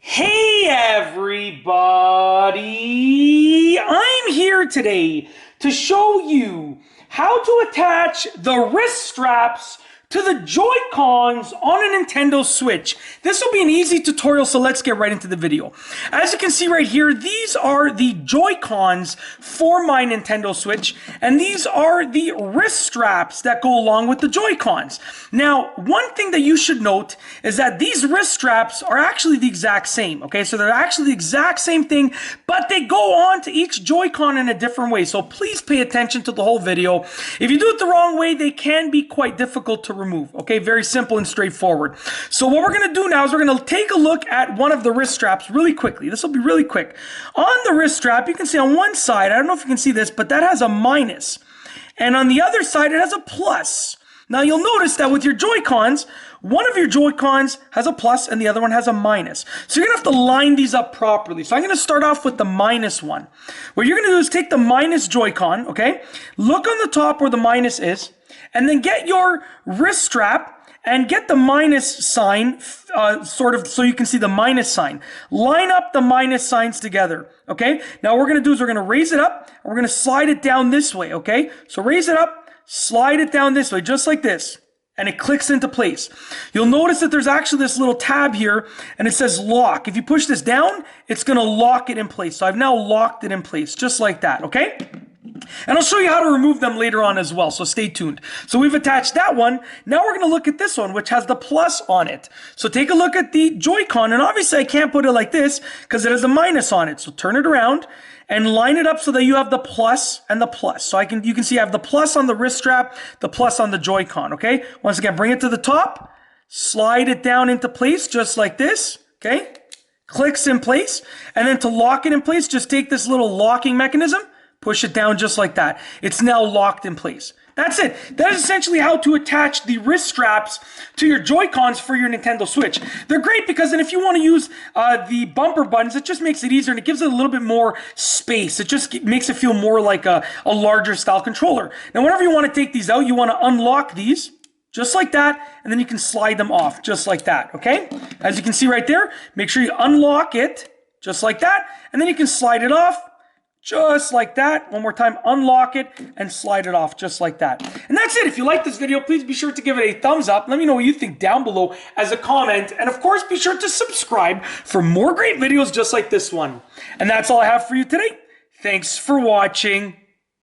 Hey everybody! I'm here today to show you how to attach the wrist straps to the Joy-Cons on a Nintendo Switch. This will be an easy tutorial, so let's get right into the video. As you can see right here, these are the Joy-Cons for my Nintendo Switch, and these are the wrist straps that go along with the Joy-Cons. Now, one thing that you should note is that these wrist straps are actually the exact same, okay? So they're actually the exact same thing, but they go on to each Joy-Con in a different way, so please pay attention to the whole video. If you do it the wrong way, they can be quite difficult to remove. Okay, very simple and straightforward. So what we're going to do now is we're going to take a look at one of the wrist straps really quickly. This will be really quick. On the wrist strap, you can see on one side, I don't know if you can see this, but that has a minus. And on the other side, it has a plus. Now you'll notice that with your Joy-Cons, one of your Joy-Cons has a plus and the other one has a minus. So you're going to have to line these up properly. So I'm going to start off with the minus one. What you're going to do is take the minus Joy-Con, okay? Look on the top where the minus is, and then get your wrist strap and get the minus sign, sort of, so you can see the minus sign. Line up the minus signs together, okay? Now what we're going to do is we're going to raise it up, and we're going to slide it down this way, okay? So raise it up, slide it down this way, just like this, and it clicks into place. You'll notice that there's actually this little tab here, and it says lock. If you push this down, it's going to lock it in place. So I've now locked it in place, just like that, okay? And I'll show you how to remove them later on as well, so stay tuned. So we've attached that one. Now we're going to look at this one, which has the plus on it. So take a look at the Joy-Con, and obviously I can't put it like this because it has a minus on it. So turn it around and line it up so that you have the plus and the plus. So you can see I have the plus on the wrist strap, the plus on the Joy-Con, okay? Once again, bring it to the top, slide it down into place just like this, okay? Clicks in place, and then to lock it in place, just take this little locking mechanism, push it down just like that. It's now locked in place. That's it. That is essentially how to attach the wrist straps to your Joy-Cons for your Nintendo Switch. They're great because then if you want to use the bumper buttons, it just makes it easier and it gives it a little bit more space. It just makes it feel more like a larger style controller. Now, whenever you want to take these out, you want to unlock these just like that, and then you can slide them off just like that, okay? As you can see right there, make sure you unlock it just like that, and then you can slide it off just like that. One more time, unlock it and slide it off just like that. And that's it. If you like this video, please be sure to give it a thumbs up. Let me know what you think down below as a comment. And of course, be sure to subscribe for more great videos just like this one. And that's all I have for you today. Thanks for watching.